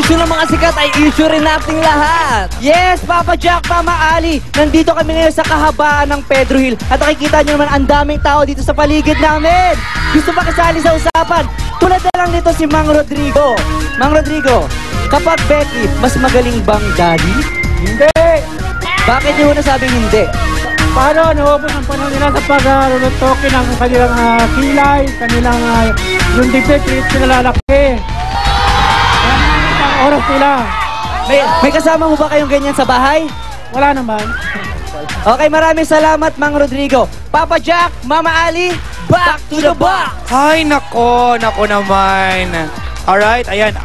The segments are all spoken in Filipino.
issue ng mga sikat ay issue rin nating lahat. Yes, Papa Jack, Mama Ali, nandito kami ngayon sa kahabaan ng Pedro Hill. At nakikita nyo naman ang daming tao dito sa paligid namin. Gusto makisali sa usapan? Tulad na lang dito si Mang Rodrigo. Mang Rodrigo, kapag Becky, mas magaling bang daddy? Hindi! Bakit nyo nasabing hindi? Paano naubos ang panahon nila sa pag-toke ng kanilang kilay, kanilang yung defect, pinalalaki. Ang oras nila. May kasama mo ba kayong ganyan sa bahay? Wala naman. Okay, maraming salamat, Mang Rodrigo. Papa Jack, Mama Ali, back to the box! Ay, nako naman. Alright, ayan.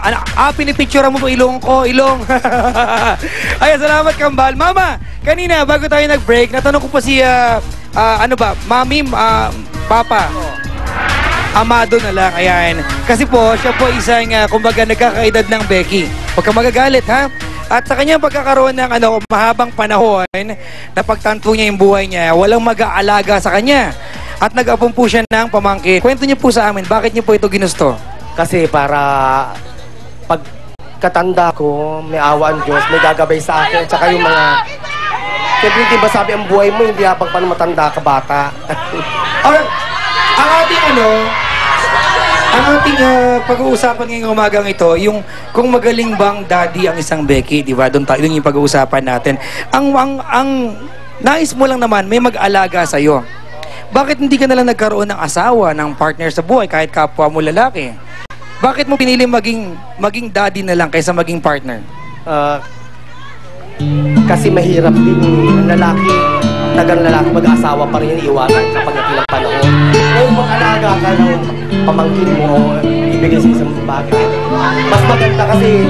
Pinipicture mo po ilong ko, ilong. Ayan, salamat, Kambal. Mama, kanina, bago tayo nag-break, natanong ko pa si, Mami, Papa. Amado na lang, ayan. Kasi po, siya po isang, kumbaga, nagkakaedad ng Becky. Huwag kang magagalit, ha? At sa kanyang pagkakaroon ng mahabang panahon na pagtanto niya yung buhay niya, walang mag-aalaga sa kanya. At nag-apon po siya ng pamangkin. Kwento niyo po sa amin, bakit niyo po ito ginusto? Kasi para pagkatanda ko, may awa ang Diyos, may gagabay sa akin. Tsaka yung mga... Siyempre, di ba sabi ang buhay mo, hindi habang pa matanda ka bata. Alright, ang ating pag-uusapan ngayong umagang ito, yung kung magaling bang daddy ang isang Becky, di ba? Doon yung pag-uusapan natin. Ang nais mo lang naman, may mag-alaga sa'yo. Bakit hindi ka nalang nagkaroon ng asawa, ng partner sa buhay, kahit kapwa mo lalaki? Bakit mo pinili maging daddy na lang kaysa maging partner? Kasi mahirap din lalaki, tagang lalaki mag-asawa pa rin iwanan kapag nakilang panahon. Kung mag-alaga ka ng pamangkin mo o ibigay sa isang bagay, mas maganda kasi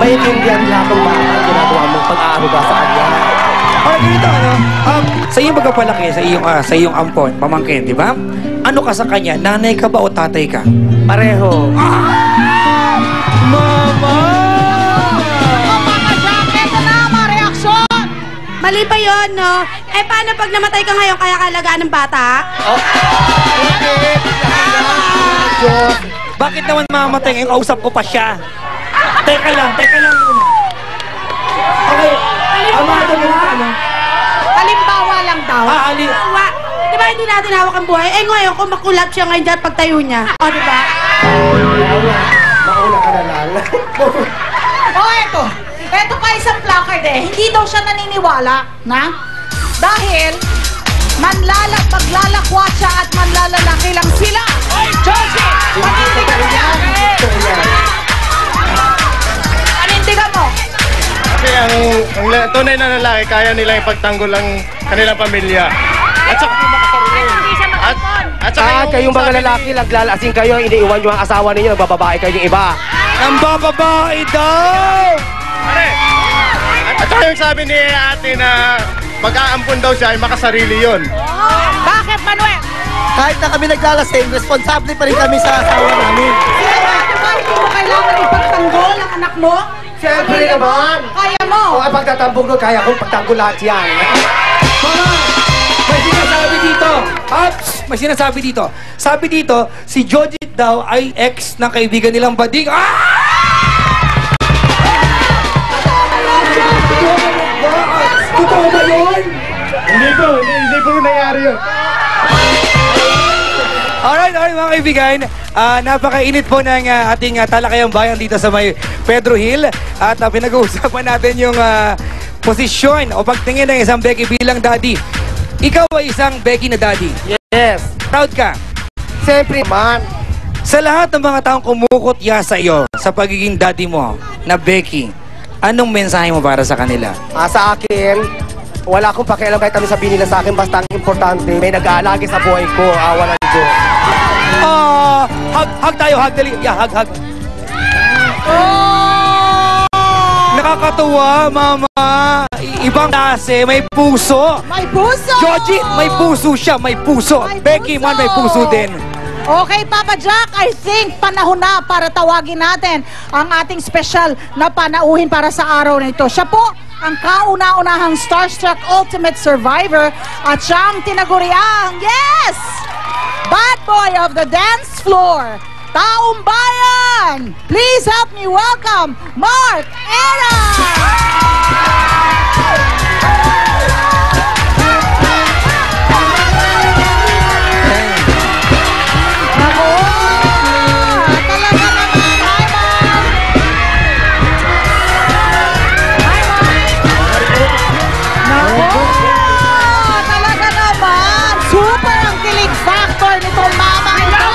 maintindihan lahat ng bata ginagawa mong pag-aaruga sa kanya. Ganito, sa iyong pagkapalaki, sa iyong ampon, pamangkin, di ba? Ano ka sa kanya? Nanay ka ba o tatay ka? Pareho. Mama! Mama Jack, eto na, mga reaksyon! Mali ba yun, no? Eh, paano pag namatay ka ngayon, kaya kalagaan ng bata? Bakit naman mamatay ngayon? Kausap ko pa siya. Teka lang muna. Okay, amado mo na, ano? Halimbawa lang daw. Halimbawa. Di ba hindi natin hawak ang buhay? Eh ngayon, kung makulap siya ngayon dyan pagtayo niya. O, di ba? Mauna ka na lang. Eto. Eto pa isang placard Hindi daw siya naniniwala na dahil maglalakwat siya at manlalalaki lang sila. Oy, Josie! Panindigan mo yan! Panindigan mo! Kasi ang tunay na lalaki, kaya nilang ipagtanggol ang kanilang pamilya. At saka at saka kayong mga lalaki, naglalasing kayo, iniiwan nyo ang asawa ninyo, nagbababae kayo ng iba. Nang bababae daw! Pare! At saka yung sabi ni ate na mag-aampon daw siya ay makasarili yun. Bakit, Manuel? Kahit na kami naglalasing, responsable pa rin kami sa asawa namin. Hindi mo kailangan ipagtanggol ang anak mo? Siyempre naman! Kaya mo! O ang pagtatambog ko, kaya kong pagtanggol lahat yan. May sinasabi dito. May sinasabi dito. Sabi dito, si Jojit daw ay ex ng kaibigan nilang Bading. Totoo ba yun? Hindi po nangyari yun. Alright, mga kaibigan. Napakainit po ng ating talakayang bayan dito sa may Pedro Hill. At pinag-uusapan natin yung posisyon o pagtingin ng isang Becky bilang daddy. Ikaw ay isang Becky na daddy. Yes. Proud ka? Siyempre man. Sa lahat ng mga taong kumukutya sa iyo sa pagiging daddy mo na Becky, anong mensahe mo para sa kanila? Sa akin, wala akong pakialam kahit ano sabihin nila sa akin. Basta ang importante, may nag-aalagi sa buhay ko. Awa ng Diyos. Hug tayo, hug. Dali. Yeah, hug. Nakakatuwa, mama. Ibang klase, may puso. May puso! Joji, may puso siya, may puso. Becky man, may puso din. Okay, Papa Jack, I think panahon na para tawagin natin ang ating special na panauhin para sa araw na ito. Siya po ang kauna-unahang Starstruck Ultimate Survivor at siyang tinaguriang, yes! Bad boy of the dance floor. Taong Bayan! Please help me welcome Mark Era! Ako! Talaga naman! Hi, Mark! Hi, Mark! Nako! Talaga naman! Super ang kilig factor nitong mama ito!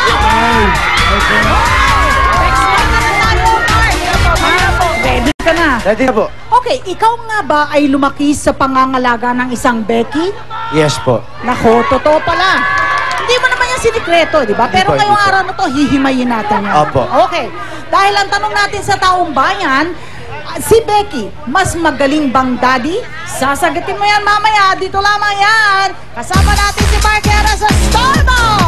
Next one na tayo, Mark! Ready ka na? Ready na po. Okay, ikaw nga ba ay lumaki sa pangangalaga ng isang Becky? Yes po. Nako, totoo pala. Hindi mo naman yung sinikreto, di ba? Pero Hindi po, ngayong hindi po. araw na to, hihimayin natin yan. Opo. Okay, dahil ang tanong natin sa taong bayan, si Becky, mas magaling bang daddy? Sasagutin mo yan mamaya, dito lamang yan. Kasama natin si Mark Era sa Starbucks!